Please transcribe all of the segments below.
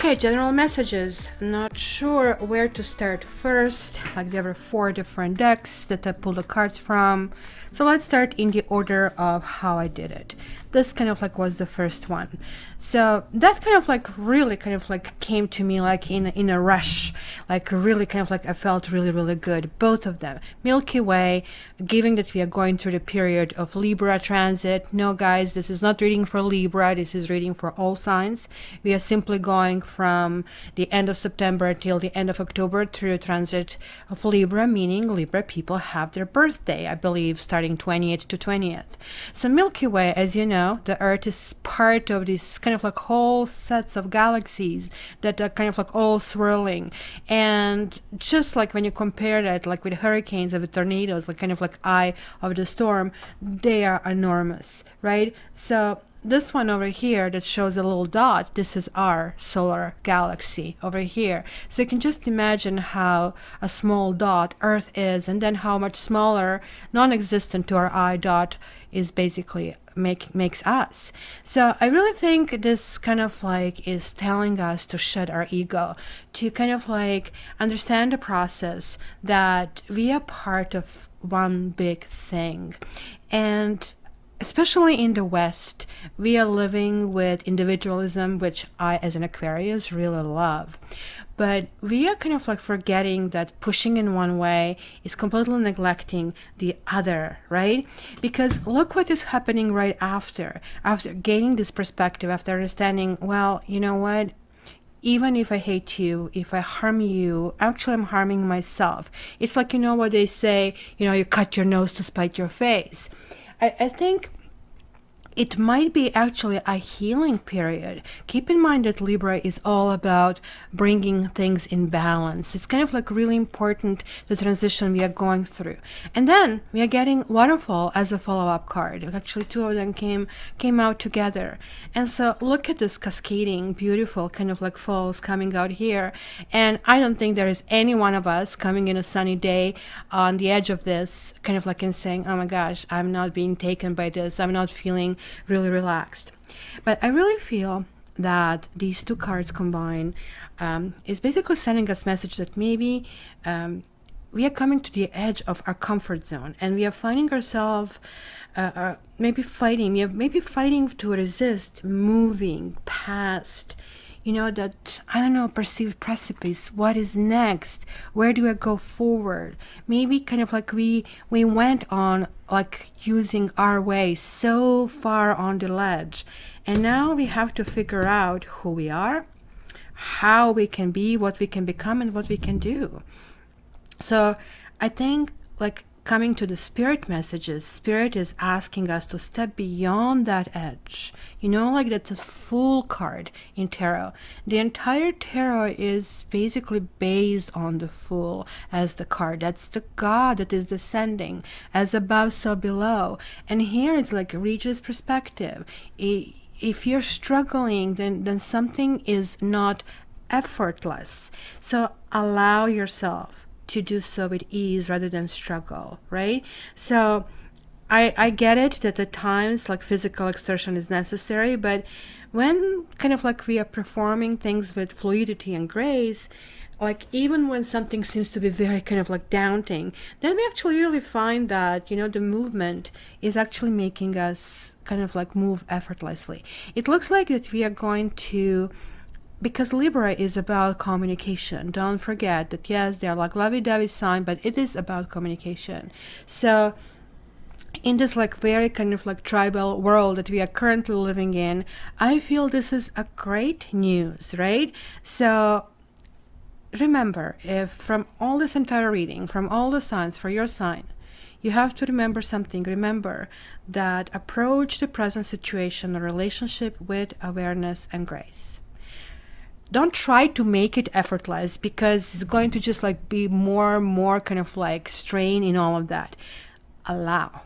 Okay, general messages. Not sure where to start first. Like there were 4 different decks that I pulled the cards from. So let's start in the order of how I did it. This kind of like was the first one. So that kind of like really kind of like came to me like in a rush. Like really kind of like I felt really good. Both of them. Milky Way, given that we are going through the period of Libra transit. No guys, this is not reading for Libra. This is reading for all signs. We are simply going from the end of September till the end of October through the transit of Libra, meaning Libra people have their birthday, I believe, starting 20th to 20th. So Milky Way, as you know, the Earth is part of this kind of like whole sets of galaxies that are kind of like all swirling. And just like when you compare that like with hurricanes and with tornadoes, like kind of like eye of the storm, they are enormous, right? So this one over here that shows a little dot, this is our solar galaxy over here. So you can just imagine how a small dot Earth is, and then how much smaller, non-existent to our eye dot is basically makes us. So I really think this kind of like is telling us to shed our ego, to kind of like understand the process that we are part of one big thing. And especially in the West, we are living with individualism, which I, as an Aquarius, really love. But we are kind of like forgetting that pushing in one way is completely neglecting the other, right? Because look what is happening right after gaining this perspective, after understanding, well, you know what? Even if I hate you, if I harm you, actually I'm harming myself. It's like, you know what they say, you know, you cut your nose to spite your face. I think it might be actually a healing period. Keep in mind that Libra is all about bringing things in balance. It's kind of like really important, the transition we are going through. And then we are getting Waterfall as a follow-up card. Actually, 2 of them came out together. And so look at this cascading, beautiful kind of like falls coming out here. And I don't think there is any one of us coming in a sunny day on the edge of this, kind of like in saying, oh my gosh, I'm not being taken by this. I'm not feeling really relaxed. But I really feel that these 2 cards combined is basically sending us message that maybe we are coming to the edge of our comfort zone, and we are finding ourselves maybe fighting to resist moving past, you know, that, I don't know, perceived precipice. What is next? Where do I go forward? Maybe kind of like we went on like using our way so far on the ledge, and now we have to figure out who we are, how we can be, what we can become, and what we can do. So I think like coming to the spirit messages, spirit is asking us to step beyond that edge. You know, like that's a Fool card in tarot. The entire tarot is basically based on the Fool as the card. That's the God that is descending, as above so below. And here it's like Regis perspective. If you're struggling, then something is not effortless. So allow yourself to do so with ease rather than struggle, right? So I get it that at times like physical exertion is necessary, but when kind of like we are performing things with fluidity and grace, like even when something seems to be very kind of like daunting, then we actually really find that, you know, the movement is actually making us kind of like move effortlessly. It looks like that we are going to, because Libra is about communication. Don't forget that, yes, they are like lovey-dovey sign, but it is about communication. So in this like very kind of like tribal world that we are currently living in, I feel this is a great news, right? So remember, if from all this entire reading, from all the signs for your sign, you have to remember something. Remember that approach the present situation or relationship with awareness and grace. Don't try to make it effortless, because it's going to just like be more and more kind of like strain in all of that. Allow.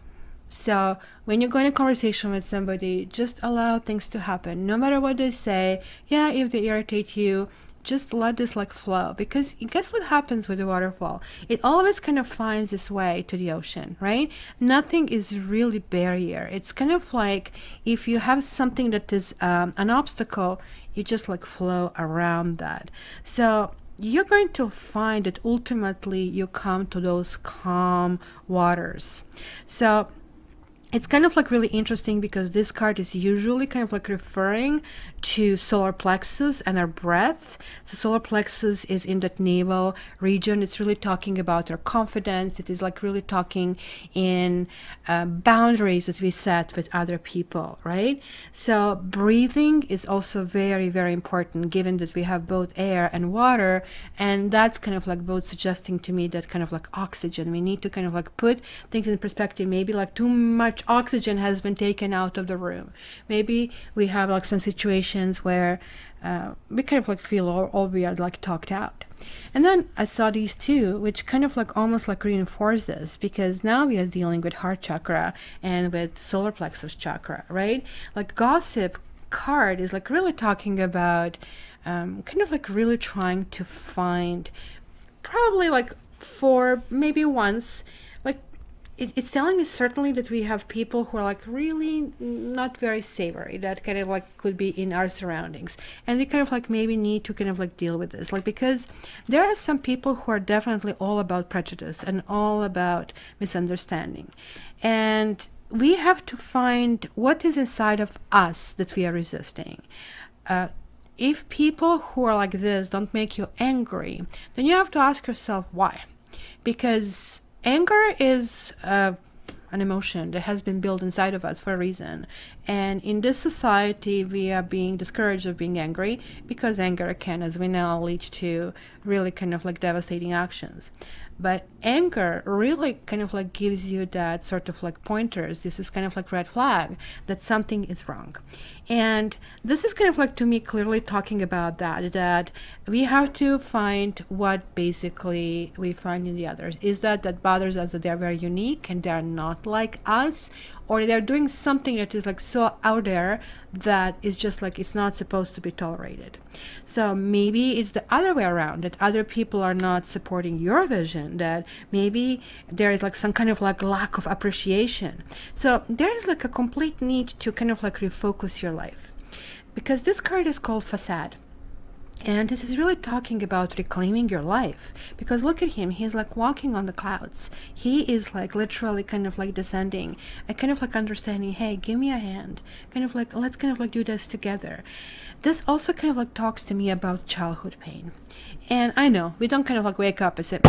So when you're going to conversation with somebody, just allow things to happen. No matter what they say, yeah, if they irritate you, just let this like flow, because guess what happens with the waterfall? It always kind of finds its way to the ocean, right? Nothing is really barrier. It's kind of like if you have something that is an obstacle, you just like flow around that. So you're going to find that ultimately you come to those calm waters. So it's kind of like really interesting because this card is usually kind of like referring to solar plexus and our breath. So solar plexus is in that navel region. It's really talking about our confidence. It is like really talking in boundaries that we set with other people, right? So breathing is also very, very important, given that we have both air and water. And that's kind of like both suggesting to me that kind of like oxygen. We need to kind of like put things in perspective. Maybe like too much oxygen has been taken out of the room. Maybe we have like some situations where we kind of like feel all we are like talked out. And then I saw these two, which kind of like almost like reinforce this, because now we are dealing with heart chakra and with solar plexus chakra, right? Like gossip card is like really talking about kind of like really trying to find, probably like for maybe once, like it's telling me certainly that we have people who are like really not very savory, that kind of like could be in our surroundings, and we kind of like maybe need to kind of like deal with this, like, because there are some people who are definitely all about prejudice and all about misunderstanding, and we have to find what is inside of us that we are resisting. If people who are like this don't make you angry, then you have to ask yourself why. Because anger is an emotion that has been built inside of us for a reason. And in this society, we are being discouraged of being angry, because anger can, as we know, lead to really kind of like devastating actions. But anger really kind of like gives you that sort of like pointers. This is kind of like red flag that something is wrong. And this is kind of like, to me, clearly talking about that we have to find what basically we find in the others. Is that bothers us, that they're very unique and they're not like us, or they're doing something that is like so out there that is just like it's not supposed to be tolerated. So maybe it's the other way around, that other people are not supporting your vision, that maybe there is like some kind of like lack of appreciation. So there is like a complete need to kind of like refocus your life, because this card is called Facade. And this is really talking about reclaiming your life, because look at him, he's like walking on the clouds. He is like literally kind of like descending and kind of like understanding, hey, give me a hand, kind of like, let's kind of like do this together. This also kind of like talks to me about childhood pain. And I know we don't kind of like wake up and say,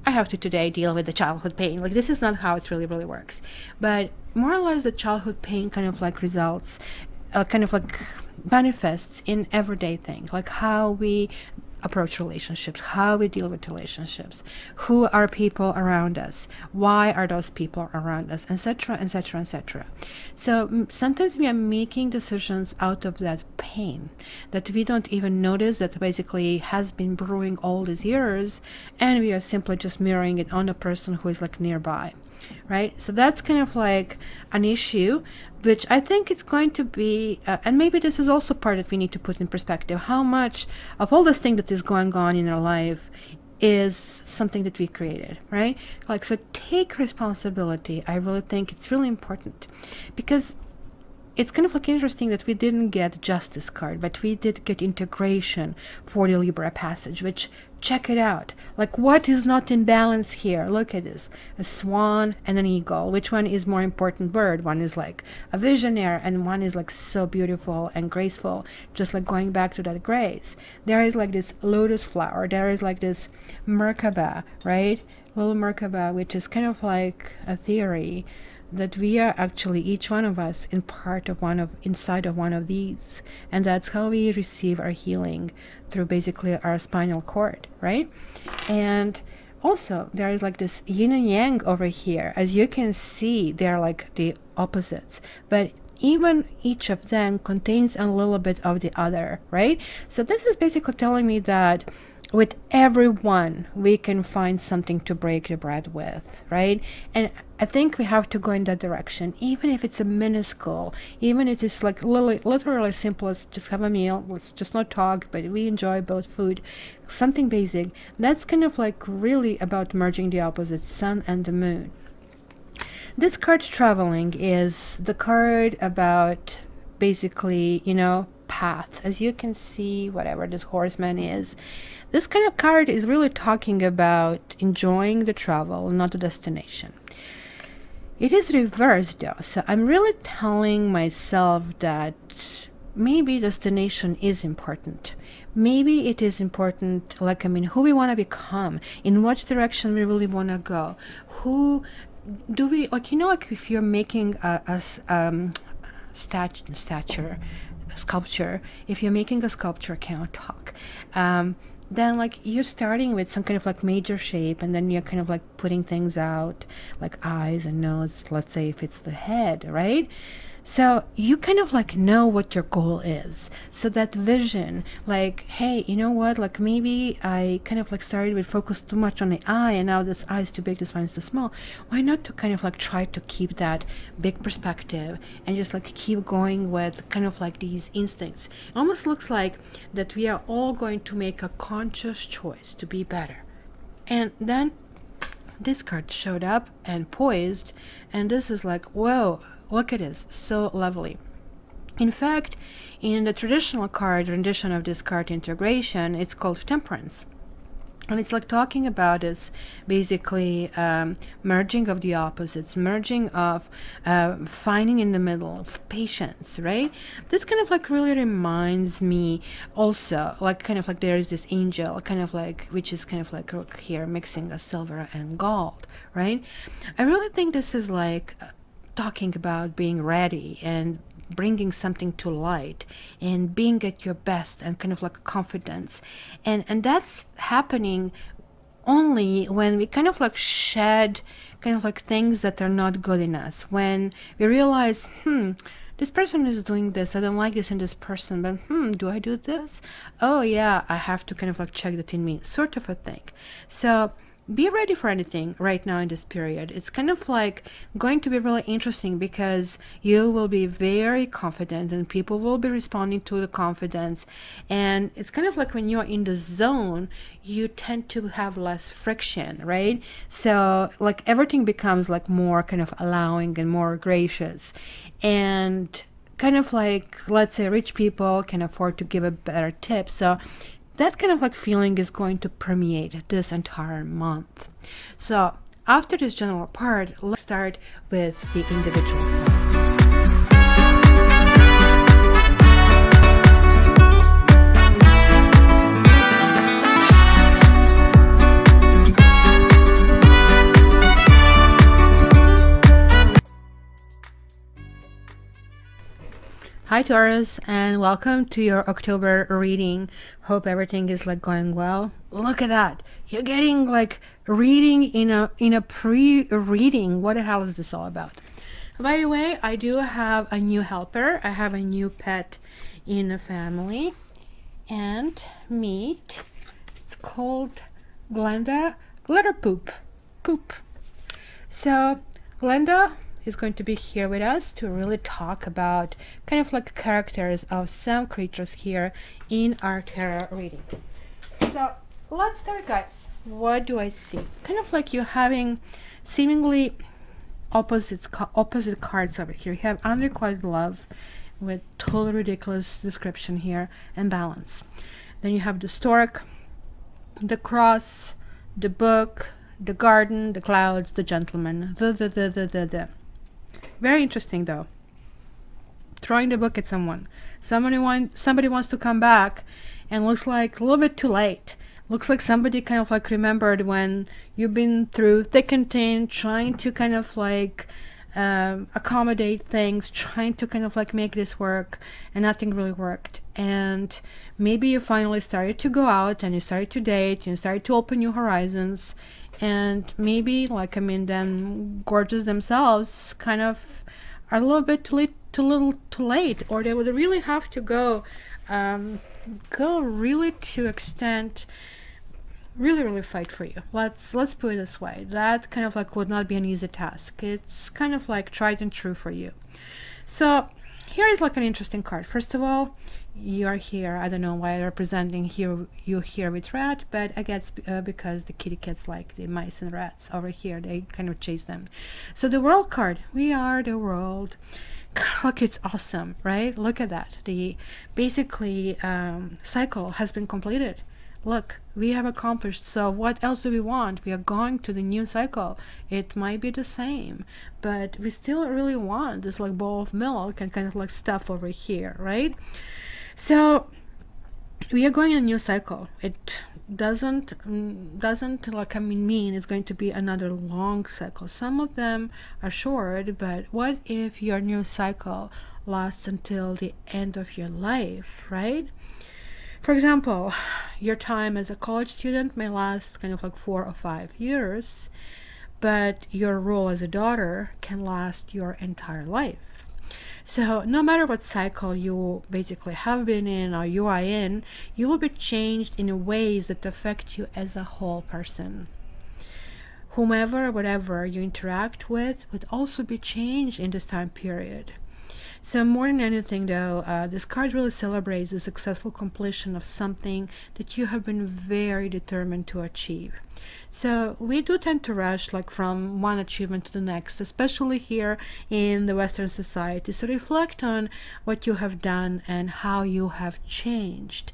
I have to today deal with the childhood pain. Like, this is not how it really works. But more or less the childhood pain kind of like results, kind of like manifests in everyday things, like how we approach relationships, how we deal with relationships, who are people around us, why are those people around us, etc., etc., etc. So sometimes we are making decisions out of that pain that we don't even notice, that basically has been brewing all these years, and we are simply just mirroring it on the person who is like nearby. Right? So that's kind of like an issue, which I think it's going to be, and maybe this is also part that we need to put in perspective, how much of all this thing that is going on in our life is something that we created, right? Like, so take responsibility. I really think it's really important, because it's kind of like interesting that we didn't get Justice card, but we did get Integration for the Libra passage, which, check it out. Like, what is not in balance here? Look at this. A swan and an eagle. Which one is more important bird? One is like a visionary, and one is like so beautiful and graceful, just like going back to that grace. There is like this lotus flower. There is like this Merkaba, right? Little Merkaba, which is kind of like a theory that we are actually, each one of us, in part of inside of one of these, and that's how we receive our healing, through basically our spinal cord, right? And also there is like this yin and yang over here. As you can see, they're like the opposites, but even each of them contains a little bit of the other, right? So this is basically telling me that with everyone we can find something to break the bread with, right? And I think we have to go in that direction, even if it's a minuscule, even if it's like literally simple as just have a meal, let's just not talk, but we enjoy both food, something basic. That's kind of like really about merging the opposites, sun and the moon. This card, Traveling, is the card about basically, you know, path. As you can see, whatever this horseman is, this kind of card is really talking about enjoying the travel, not the destination. It is reversed though, so I'm really telling myself that maybe destination is important. Maybe it is important, like, I mean, who we want to become, in which direction we really want to go, who do we, like, you know, like if you're making a sculpture, if you're making a sculpture, I cannot talk, then like you're starting with some kind of like major shape, and then you're kind of like putting things out like eyes and nose, let's say if it's the head, right? So you kind of like know what your goal is. So that vision, like, hey, you know what, like maybe I kind of like started with focus too much on the eye, and now this eye is too big, this one is too small. Why not to kind of like try to keep that big perspective and just like keep going with kind of like these instincts? It almost looks like that we are all going to make a conscious choice to be better. And then this card showed up and poised, and this is like, whoa, look at this, so lovely. In fact, in the traditional card rendition of this card integration, it's called Temperance. And it's like talking about this basically merging of the opposites, merging of finding in the middle of patience, right? This kind of like really reminds me also, like kind of like there is this angel, kind of like, which is kind of like here mixing a silver and gold, right? I really think this is like talking about being ready and bringing something to light and being at your best and kind of like confidence, and that's happening only when we kind of like shed kind of like things that are not good in us, when we realize, this person is doing this, I don't like this in this person, but do I do this? Oh yeah, I have to kind of like check that in me, sort of a thing. So be ready for anything right now in this period. It's kind of like going to be really interesting because you will be very confident and people will be responding to the confidence, and it's kind of like when you're in the zone you tend to have less friction, right? So like everything becomes like more kind of allowing and more gracious, and kind of like, let's say rich people can afford to give a better tip, so that kind of like feeling is going to permeate this entire month. So after this general part, let's start with the individual side. Hi Taurus, and welcome to your October reading. Hope everything is like going well. Look at that, you're getting like reading in a pre-reading. What the hell is this all about? By the way, I do have a new helper. I have a new pet in the family, and meet, it's called Glenda Glitter Poop. So Glenda is going to be here with us to really talk about kind of like characters of some creatures here in our tarot reading. So let's start, guys. What do I see? Kind of like you're having seemingly opposite cards over here. You have Unrequited Love with totally ridiculous description here, and Balance. Then you have the Stork, the Cross, the Book, the Garden, the Clouds, the Gentleman, the. Very interesting though. Throwing the book at someone. Somebody wants to come back, and looks like a little bit too late. Looks like somebody kind of like remembered when you've been through thick and thin, trying to kind of like accommodate things, trying to kind of like make this work, and nothing really worked. And maybe you finally started to go out and you started to date, you started to open new horizons, and maybe like, I mean, them gorgeous themselves kind of are a little bit too late, or they would really have to go really to extent, really fight for you. Let's put it this way. That kind of like would not be an easy task. It's kind of like tried and true for you. So here is like an interesting card. First of all, you are here. I don't know why I'm representing you here with rat, but I guess because the kitty cats like the mice and rats over here, they kind of chase them. So the world card, we are the world. Look, it's awesome, right? Look at that. The basically cycle has been completed. Look, we have accomplished. So what else do we want? We are going to the new cycle. It might be the same, but we still really want this like bowl of milk and kind of like stuff over here, right? So we are going in a new cycle. It doesn't like mean it's going to be another long cycle. Some of them are short, but what if your new cycle lasts until the end of your life, right? For example, your time as a college student may last kind of like 4 or 5 years, but your role as a daughter can last your entire life. So no matter what cycle you basically have been in or you are in, you will be changed in ways that affect you as a whole person. Whomever, whatever you interact with would also be changed in this time period. So more than anything though, this card really celebrates the successful completion of something that you have been very determined to achieve. So we do tend to rush like from one achievement to the next, especially here in the Western society. So reflect on what you have done and how you have changed.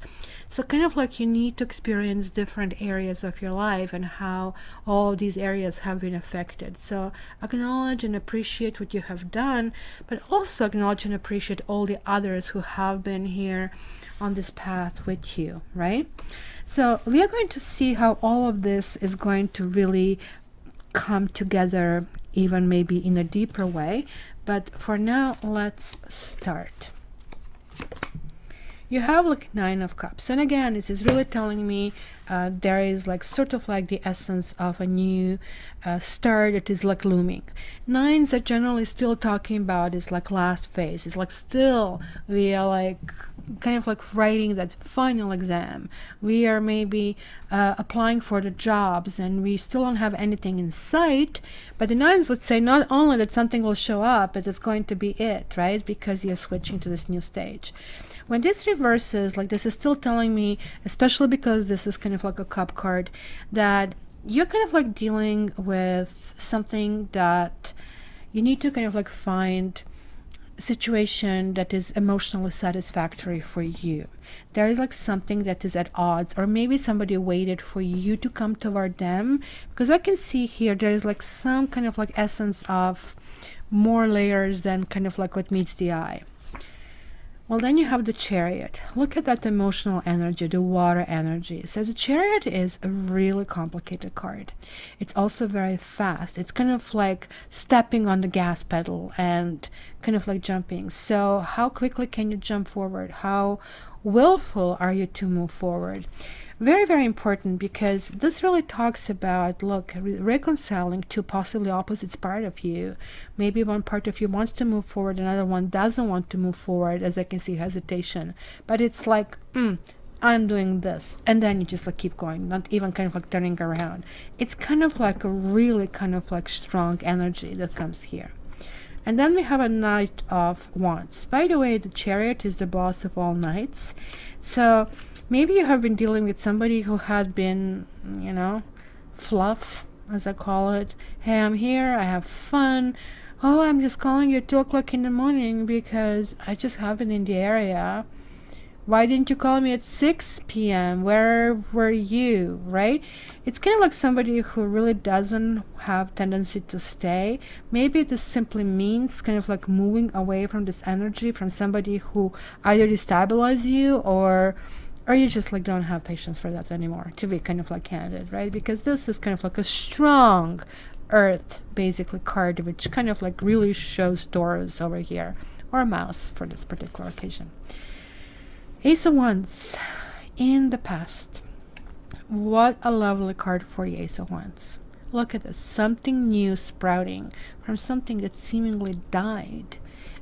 So kind of like you need to experience different areas of your life and how all these areas have been affected. So acknowledge and appreciate what you have done, but also acknowledge and appreciate all the others who have been here on this path with you, right? So we are going to see how all of this is going to really come together, even maybe in a deeper way. But for now, let's start. You have like 9 of Cups, and again, this is really telling me there is like sort of like the essence of a new start that is like looming. 9s are generally still talking about is like last phase. It's like still we are like kind of like writing that final exam. We are maybe applying for the jobs and we still don't have anything in sight, but the 9s would say not only that something will show up, but it's going to be it, right? Because you're switching to this new stage. When this reverses, like this is still telling me, especially because this is kind of like a cup card, that you're kind of like dealing with something that you need to kind of like find a situation that is emotionally satisfactory for you. There is like something that is at odds, or maybe somebody waited for you to come toward them, because I can see here there is like some kind of like essence of more layers than kind of like what meets the eye. Well, then you have the Chariot. Look at that emotional energy, the water energy. So the Chariot is a really complicated card. It's also very fast. It's kind of like stepping on the gas pedal and kind of like jumping. So how quickly can you jump forward? How willful are you to move forward? Very, very important, because this really talks about, look, reconciling two possibly opposites part of you. Maybe one part of you wants to move forward, another one doesn't want to move forward, as I can see hesitation. But it's like, I'm doing this, and then you just like keep going, not even kind of like turning around. It's kind of like a really kind of like strong energy that comes here. And then we have a Knight of Wands. By the way, the Chariot is the boss of all knights. So maybe you have been dealing with somebody who had been, you know, fluff, as I call it. Hey, I'm here, I have fun. Oh, I'm just calling you at 2 o'clock in the morning because I just happened in the area. Why didn't you call me at 6 p.m.? Where were you, right? It's kind of like somebody who really doesn't have tendency to stay. Maybe this simply means kind of like moving away from this energy, from somebody who either destabilizes you or you just like don't have patience for that anymore, to be kind of like candid, right? Because this is kind of like a strong earth basically card, which kind of like really shows Taurus over here, or a mouse for this particular occasion. Ace of Wands in the past. What a lovely card for the Ace of Wands. Look at this, something new sprouting from something that seemingly died.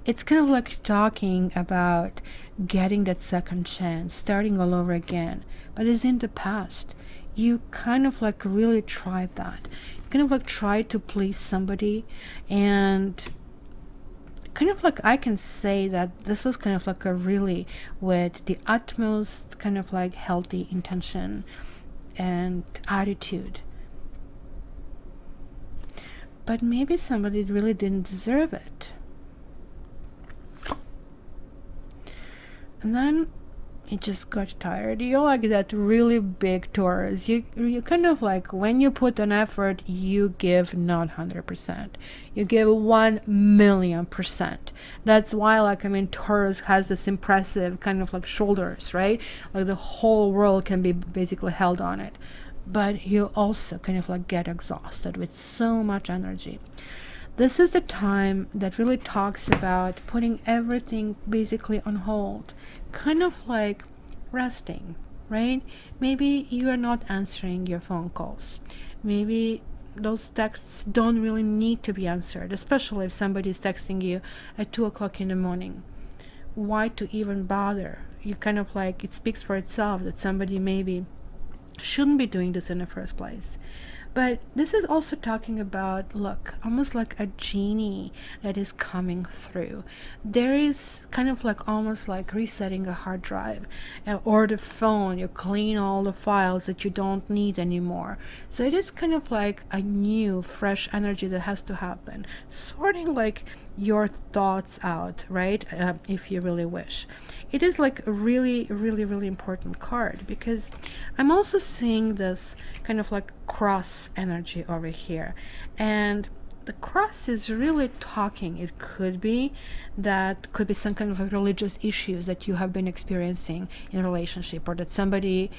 it's kind of like talking about getting that second chance, starting all over again, but it's in the past. You kind of like really tried that. You kind of like tried to please somebody, and kind of like I can say that this was kind of like a really with the utmost kind of like healthy intention and attitude. But maybe somebody really didn't deserve it. And then you just got tired. You're like that really big Taurus. You kind of like, when you put an effort, you give not 100%. You give 1,000,000%. That's why, like, I mean, Taurus has this impressive kind of like shoulders, right? Like the whole world can be basically held on it. But you also kind of like get exhausted with so much energy. This is the time that really talks about putting everything basically on hold, kind of like resting, right? Maybe you are not answering your phone calls. Maybe those texts don't really need to be answered, especially if somebody is texting you at 2 o'clock in the morning. Why to even bother? You kind of like, it speaks for itself that somebody maybe shouldn't be doing this in the first place. But this is also talking about, look, almost like a genie that is coming through. There is kind of like almost like resetting a hard drive, or the phone. You clean all the files that you don't need anymore. So it is kind of like a new, fresh energy that has to happen. Sorting like your thoughts out, right? If you really wish. It is like a really, really, really important card, because I'm also seeing this kind of like cross energy over here, and the cross is really talking. It could be that could be some kind of like religious issues that you have been experiencing in a relationship, or that somebody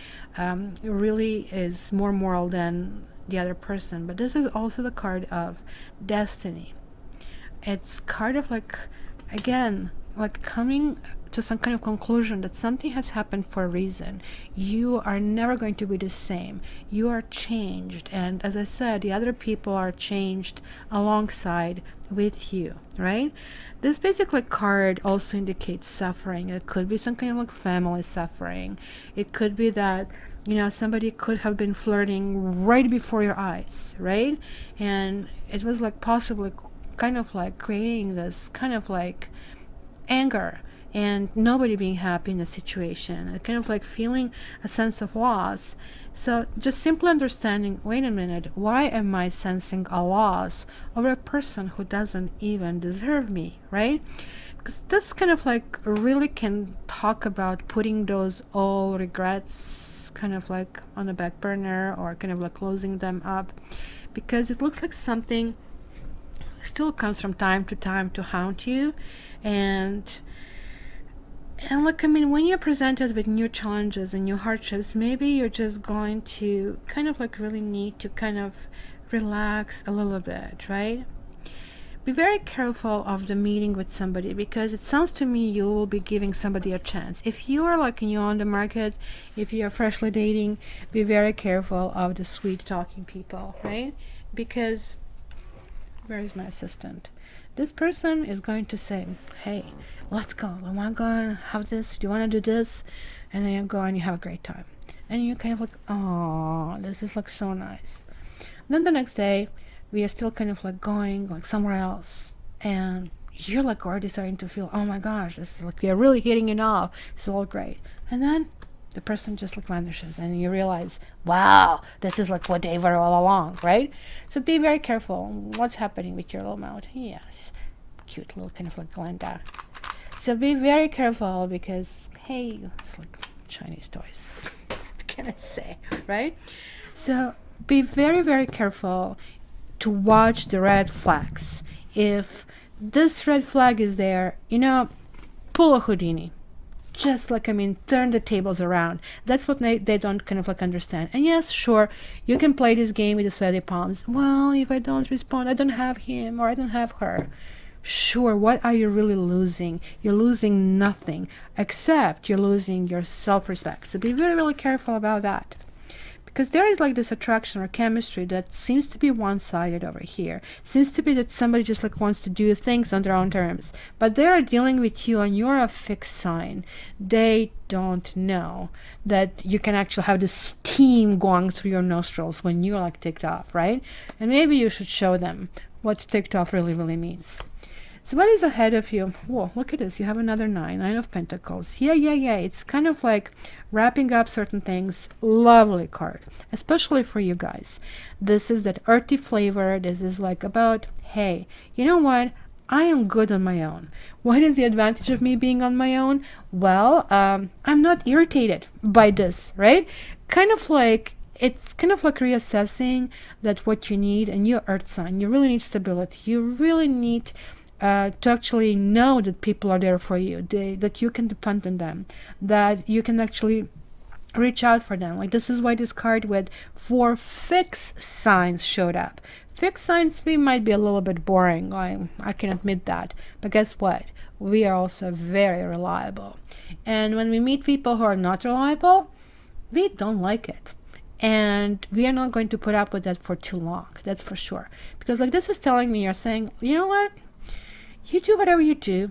really is more moral than the other person. But this is also the card of destiny. It's card of like, again, like coming to some kind of conclusion that something has happened for a reason. You are never going to be the same. You are changed, and as I said, the other people are changed alongside with you, right? This basically card also indicates suffering. It could be some kind of like family suffering. It could be that, you know, somebody could have been flirting right before your eyes, right? And it was like possibly kind of like creating this kind of like anger, and nobody being happy in the situation, and kind of like feeling a sense of loss. So just simply understanding, wait a minute, why am I sensing a loss over a person who doesn't even deserve me, right? Because this kind of like really can talk about putting those old regrets kind of like on the back burner, or kind of like closing them up, because it looks like something still comes from time to time to haunt you. And look, I mean, when you're presented with new challenges and new hardships, maybe you're just going to kind of like really need to kind of relax a little bit, right? Be very careful of the meeting with somebody, because it sounds to me you will be giving somebody a chance. If you are like new on the market, if you are freshly dating, be very careful of the sweet talking people, right? Because where is my assistant? This person is going to say, hey, let's go. I want to go and have this. Do you want to do this? And then you go and you have a great time. And you kind of like, oh, this is like so nice. Then the next day, we are still kind of like going like somewhere else. And you're like already starting to feel, oh my gosh, this is like, we are really hitting it off. It's all great. And then the person just like vanishes, and you realize, wow, this is like what they were all along, right? So be very careful. What's happening with your little mouth? Yes, cute little kind of like Glenda. So be very careful, because hey, it's like Chinese toys. What can I say, right? So be very, very careful to watch the red flags. If this red flag is there, you know, pull a Houdini. Just like, I mean, turn the tables around. That's what they don't kind of like understand. And yes, sure, you can play this game with the sweaty palms. Well, if I don't respond, I don't have him, or I don't have her. Sure, what are you really losing? You're losing nothing, except you're losing your self-respect. So be very, really careful about that. because there is like this attraction or chemistry that seems to be one-sided over here. Seems to be that somebody just like wants to do things on their own terms, but they are dealing with you and you're a fixed sign. They don't know that you can actually have this steam going through your nostrils when you're like ticked off, right? And maybe you should show them what ticked off really means. So what is ahead of you? Whoa, look at this. You have another 9 of Pentacles. Yeah. It's kind of like wrapping up certain things. Lovely card, especially for you guys. This is that earthy flavor. This is like about, hey, you know what? I am good on my own. What is the advantage of me being on my own? Well, I'm not irritated by this, right? It's kind of like reassessing that what you need, and your earth sign, you really need stability. You really need to actually know that people are there for you, that you can depend on them, that you can actually reach out for them. Like, this is why this card with 4 fixed signs showed up. Fixed signs, we might be a little bit boring, I can admit that, but guess what, we are also very reliable. And when we meet people who are not reliable, we don't like it, and we are not going to put up with that for too long, that's for sure. Because like, this is telling me, you're saying, you know what, you do whatever you do,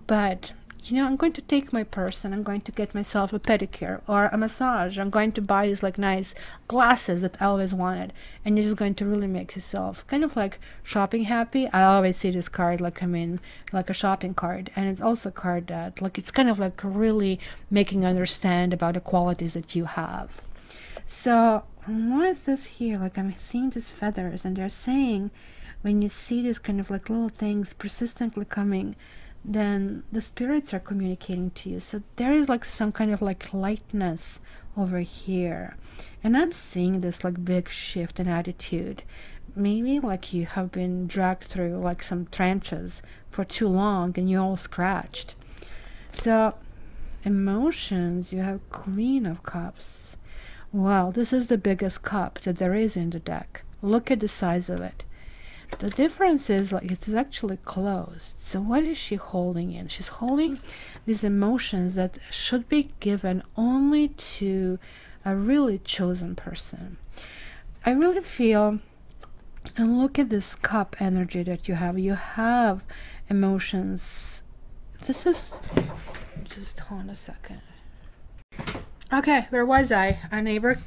but you know, I'm going to take my purse and I'm going to get myself a pedicure or a massage. I'm going to buy these like nice glasses that I always wanted, and you're just going to really make yourself kind of like shopping happy. I always see this card like, I mean, like a shopping card, and it's also a card that like, it's kind of like really making you understand about the qualities that you have. So what is this here? Like, I'm seeing these feathers, and they're saying when you see these kind of like little things persistently coming, then the spirits are communicating to you. So there is like some kind of like lightness over here, and I'm seeing this like big shift in attitude. Maybe like you have been dragged through like some trenches for too long and you're all scratched. So emotions, you have Queen of Cups. Well, this is the biggest cup that there is in the deck. Look at the size of it. The difference is like, it is actually closed. So what is she holding in? She's holding these emotions that should be given only to a really chosen person. I really feel, and look at this cup energy that you have. You have emotions. This is, just hold on a second. Okay, where was I? A neighbor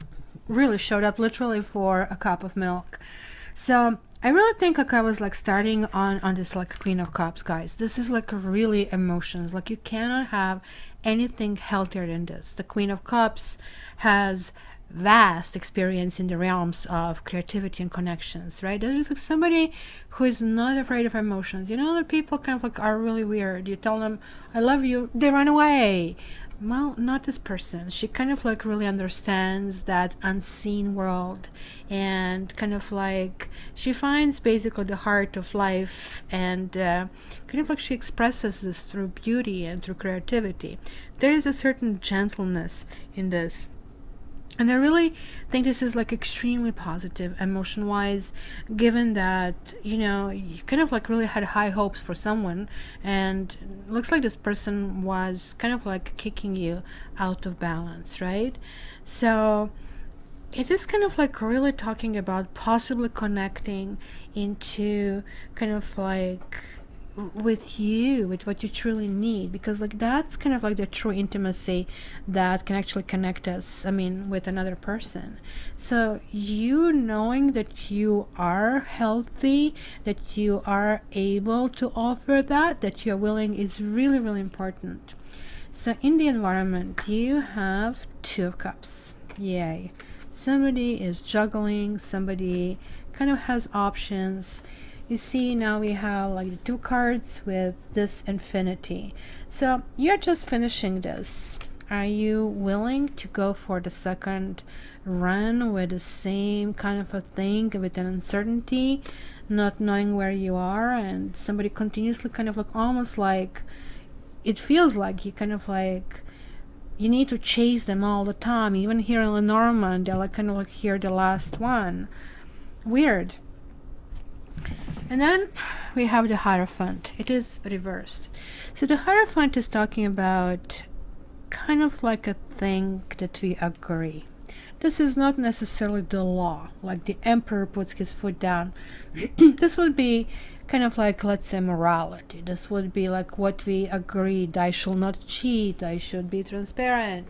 really showed up literally for a cup of milk. So I really think like I was like starting on this like Queen of Cups, guys. This is like really emotions. Like, you cannot have anything healthier than this. The Queen of Cups has vast experience in the realms of creativity and connections, right? There's like somebody who is not afraid of emotions. You know, other people kind of like are really weird. You tell them I love you, they run away. Well, not this person. She kind of like really understands that unseen world, and kind of like she finds basically the heart of life, and kind of like she expresses this through beauty and through creativity. There is a certain gentleness in this. And I really think this is like extremely positive emotion wise, given that, you know, you kind of like really had high hopes for someone, and it looks like this person was kind of like kicking you out of balance, right? So it is kind of like really talking about possibly connecting into kind of like with you, with what you truly need, because like that's kind of like the true intimacy that can actually connect us, I mean, with another person. So you knowing that you are healthy, that you are able to offer that you're willing, is really important. So in the environment you have 2 of Cups. Yay. Somebody is juggling, somebody kind of has options. You see, now we have like the 2 cards with this infinity. So you're just finishing this. Are you willing to go for the second run with the same kind of a thing, with an uncertainty, not knowing where you are, and somebody continuously kind of like, almost like it feels like you kind of like you need to chase them all the time. Even here in Lenormand, they're like kind of like here the last one. Weird. And then we have the Hierophant. It is reversed. So the Hierophant is talking about kind of like a thing that we agree, this is not necessarily the law, like the emperor puts his foot down. This would be kind of like, let's say, morality. This would be like what we agreed. I shall not cheat, I should be transparent.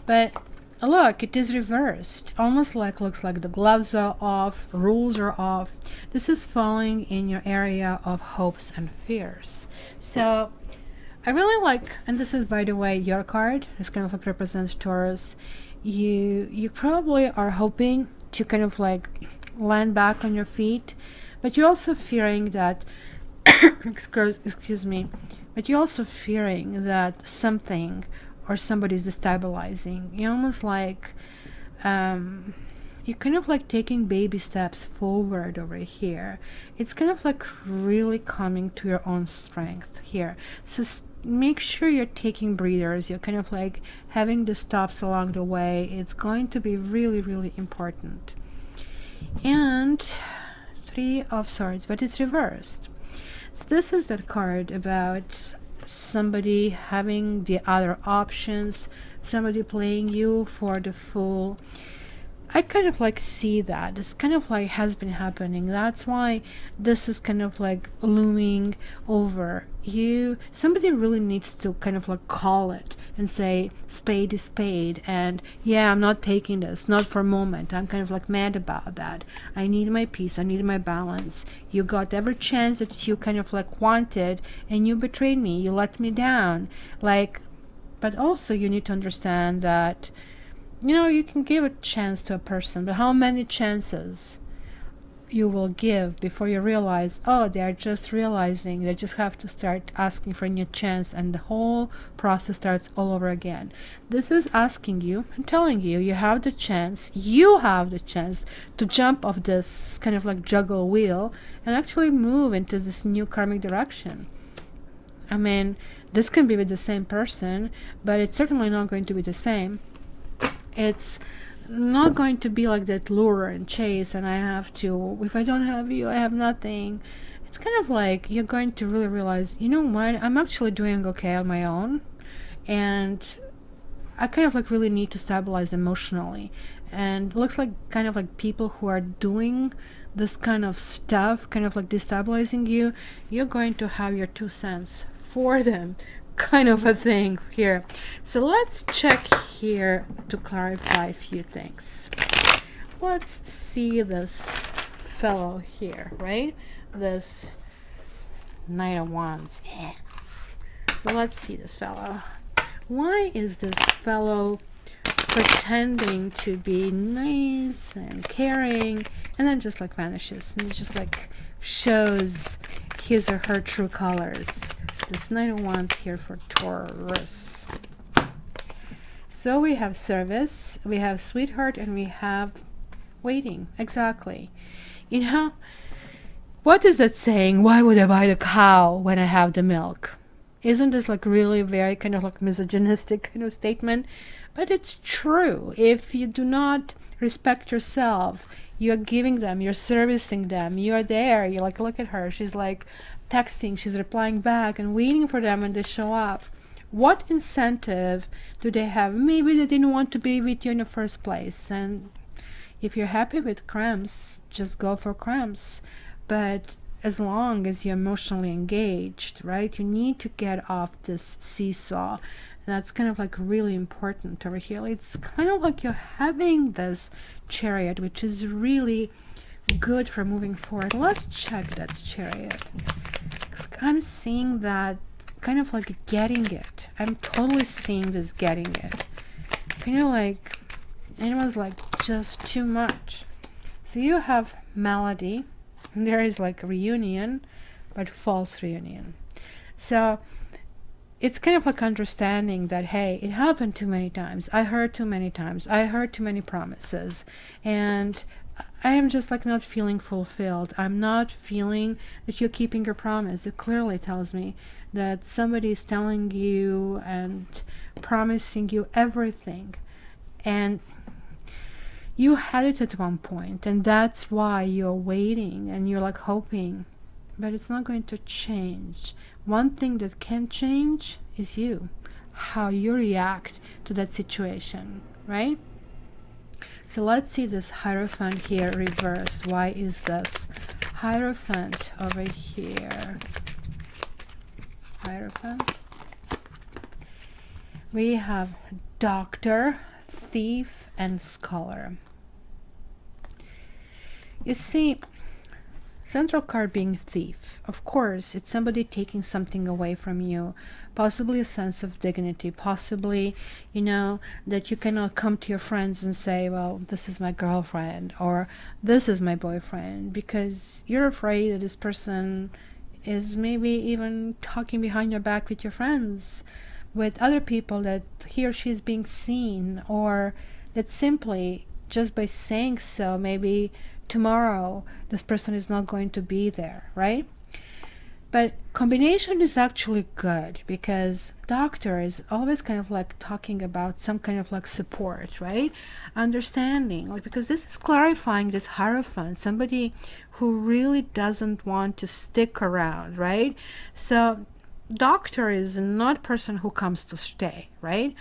But look, it is reversed. Almost like, looks like the gloves are off, rules are off. This is falling in your area of hopes and fears. So I really like, and this is, by the way, your card. This kind of like represents Taurus. You probably are hoping to kind of like land back on your feet, but you're also fearing that excuse me, but you're also fearing that something or somebody's destabilizing. You're almost like you're kind of like taking baby steps forward over here. It's kind of like really coming to your own strength here. So make sure you're taking breathers. You're kind of like having the stops along the way. It's going to be really, really important. And Three of Swords, but it's reversed. So this is that card about somebody having the other options, somebody playing you for the fool. I kind of like see that. This kind of like has been happening. That's why this is kind of like looming over you. Somebody really needs to kind of like call it and say spade is spade, and yeah, I'm not taking this, not for a moment. I'm kind of like mad about that. I need my peace, I need my balance. You got every chance that you kind of like wanted, and you betrayed me, you let me down. Like, but also you need to understand that, you know, you can give a chance to a person, but how many chances you will give before you realize, oh, they are just realizing, they just have to start asking for a new chance, and the whole process starts all over again. This is asking you and telling you, you have the chance to jump off this kind of like juggle wheel and actually move into this new karmic direction. I mean, this can be with the same person, but it's certainly not going to be the same. It's not going to be like that lure and chase, and I have to, if I don't have you, I have nothing. It's kind of like you're going to really realize, you know what, I'm actually doing okay on my own, and I kind of like really need to stabilize emotionally. And it looks like kind of like people who are doing this kind of stuff, kind of like destabilizing you, you're going to have your 2 cents for them, kind of a thing here. So let's check here to clarify a few things. Let's see this fellow here, right? This Knight of Wands. So let's see this fellow. Why is this fellow pretending to be nice and caring and then just like vanishes and just like shows his or her true colors? This Knight of Wands here for Taurus. So we have service, we have sweetheart, and we have waiting. Exactly. You know, what is that saying? Why would I buy the cow when I have the milk? Isn't this like really very kind of like misogynistic kind of statement? But it's true. If you do not respect yourself, you're giving them, you're servicing them, you're there, you're like, look at her, she's like texting, she's replying back and waiting for them when they show up. What incentive do they have? Maybe they didn't want to be with you in the first place, and if you're happy with crumbs, just go for crumbs. But as long as you're emotionally engaged, right, you need to get off this seesaw. That's kind of like really important over here. It's kind of like you're having this Chariot, which is really good for moving forward. Let's check that Chariot. I'm seeing that kind of like getting it. I'm totally seeing this getting it. Kind of like, it was like just too much. So you have melody, and there is like reunion, but false reunion. So it's kind of like understanding that, hey, it happened too many times. I heard too many times. I heard too many promises. And I am just like not feeling fulfilled. I'm not feeling that you're keeping your promise. It clearly tells me that somebody is telling you and promising you everything. And you had it at one point, and that's why you're waiting and you're like hoping. But it's not going to change. One thing that can change is you, how you react to that situation, right? So let's see this Hierophant here reversed. Why is this Hierophant over here? Hierophant. We have Doctor, Thief, and Scholar. You see, central card being Thief. Of course, it's somebody taking something away from you, possibly a sense of dignity, possibly, you know, that you cannot come to your friends and say, well, this is my girlfriend or this is my boyfriend, because you're afraid that this person is maybe even talking behind your back with your friends, with other people, that he or she is being seen, or that simply just by saying so, maybe tomorrow this person is not going to be there, right? But combination is actually good, because Doctor is always kind of like talking about some kind of like support, right? Understanding, like, because this is clarifying this Hierophant, somebody who really doesn't want to stick around, right? So Doctor is not a person who comes to stay, right?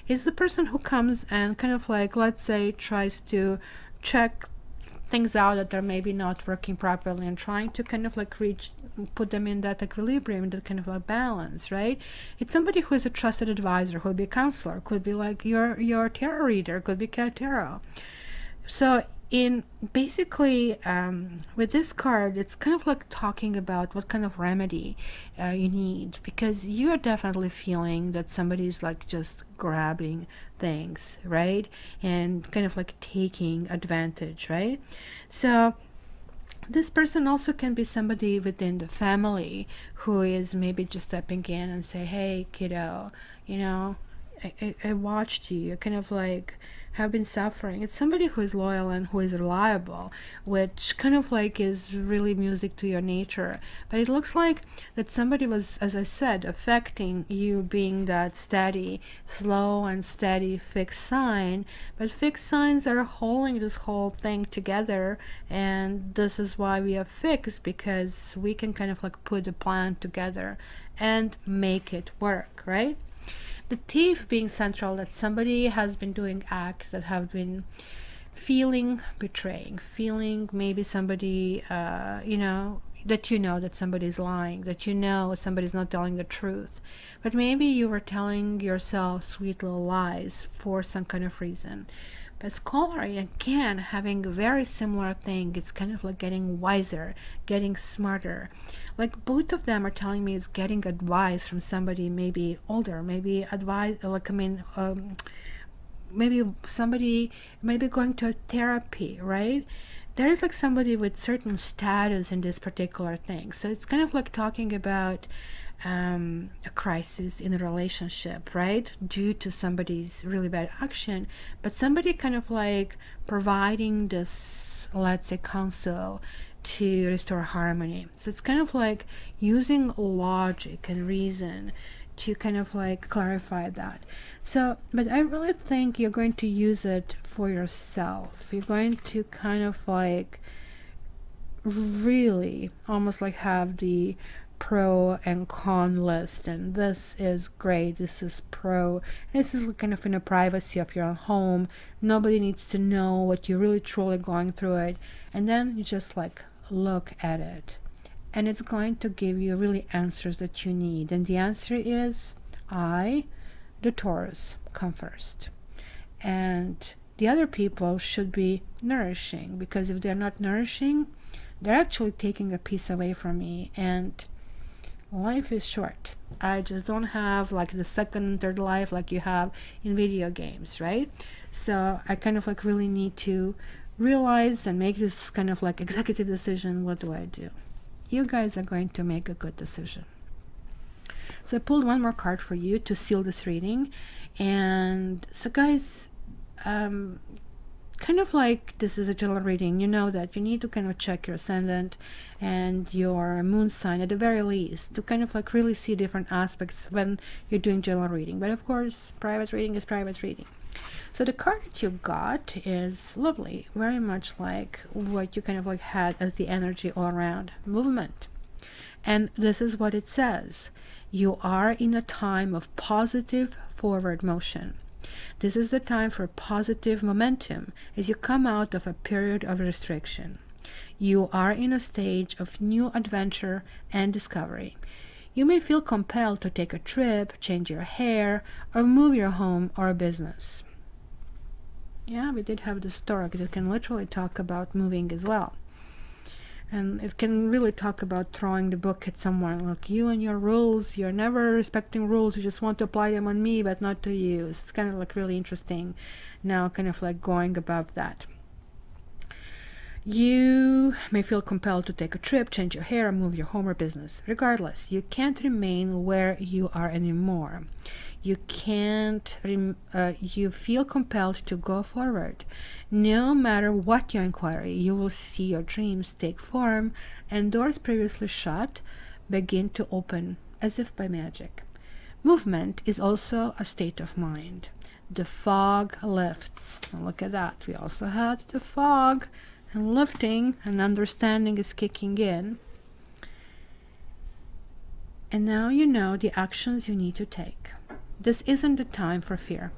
It's the person who comes and kind of like, let's say, tries to check things out that are maybe not working properly and trying to kind of like put them in that equilibrium, that kind of a balance, right? It's somebody who is a trusted advisor, who would be a counselor, could be like your tarot reader, could be tarot. So in basically with this card, it's kind of like talking about what kind of remedy you need, because you're definitely feeling that somebody's like just grabbing things, right, and kind of like taking advantage, right? So this person also can be somebody within the family who is maybe just stepping in and say, hey kiddo, you know, I watched you, you kind of like have been suffering. It's somebody who is loyal and who is reliable, which kind of like is really music to your nature. But it looks like that somebody was, as I said, affecting you being that steady, slow and steady fixed sign. But fixed signs are holding this whole thing together, and this is why we are fixed, because we can kind of like put a plan together and make it work, right? The Thief being central, that somebody has been doing acts that have been feeling betraying, feeling maybe somebody, you know that somebody's lying, that you know somebody's not telling the truth, but maybe you were telling yourself sweet little lies for some kind of reason. But Scholar, again, having a very similar thing. It's kind of like getting wiser, getting smarter. Like both of them are telling me it's getting advice from somebody maybe older, maybe advice, like, I mean, maybe somebody maybe going to a therapy, right? There is like somebody with certain status in this particular thing. So it's kind of like talking about a crisis in a relationship, right, due to somebody's really bad action, but somebody kind of like providing this, let's say, counsel to restore harmony. So it's kind of like using logic and reason to kind of like clarify that. So, but I really think you're going to use it for yourself. You're going to kind of like really almost like have the pro and con list, and this is great, this is pro, this is kind of in the privacy of your own home. Nobody needs to know what you're really truly going through it, and then you just like look at it, and it's going to give you really answers that you need. And the answer is I, the Taurus, come first, and the other people should be nourishing, because if they're not nourishing, they're actually taking a piece away from me. And life is short. I just don't have like the second and third life like you have in video games, right? So I kind of like really need to realize and make this kind of like executive decision. What do I do? You guys are going to make a good decision. So I pulled one more card for you to seal this reading. And so guys, kind of like this is a general reading. You know that you need to kind of check your ascendant and your moon sign at the very least to kind of like really see different aspects when you're doing general reading. But of course, private reading is private reading. So the card that you got is lovely, very much like what you kind of like had as the energy all around movement. And this is what it says: you are in a time of positive forward motion. This is the time for positive momentum as you come out of a period of restriction. You are in a stage of new adventure and discovery. You may feel compelled to take a trip, change your hair, or move your home or business. Yeah, we did have the stork that can literally talk about moving as well. And it can really talk about throwing the book at someone. Look, you and your rules, you're never respecting rules. You just want to apply them on me, but not to you. So it's kind of like really interesting now, kind of like going above that. You may feel compelled to take a trip, change your hair, or move your home or business. Regardless, you can't remain where you are anymore. You can't, you feel compelled to go forward. No matter what your inquiry, you will see your dreams take form and doors previously shut begin to open as if by magic. Movement is also a state of mind. The fog lifts. And look at that. We also had the fog and lifting, and understanding is kicking in. And now you know the actions you need to take. This isn't the time for fear.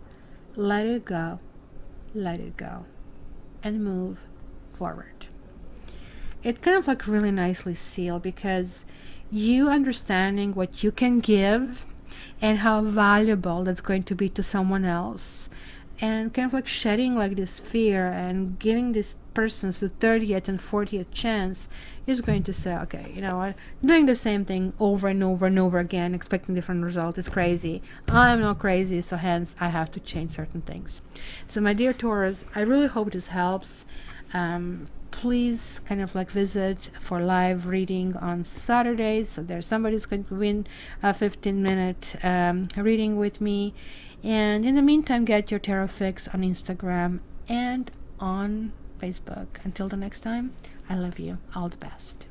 Let it go, and move forward. It kind of like really nicely sealed, because you understanding what you can give and how valuable that's going to be to someone else, and kind of like shedding like this fear and giving this person's the 30th and 40th chance is going to say, okay, you know what, doing the same thing over and over and over again, expecting different results is crazy. I'm not crazy, so hence I have to change certain things. So my dear Taurus, I really hope this helps. Please kind of like visit for live reading on Saturdays. So there's somebody who's going to win a 15-minute reading with me. And in the meantime, get your tarot fix on Instagram and on Facebook. Until the next time, I love you. All the best.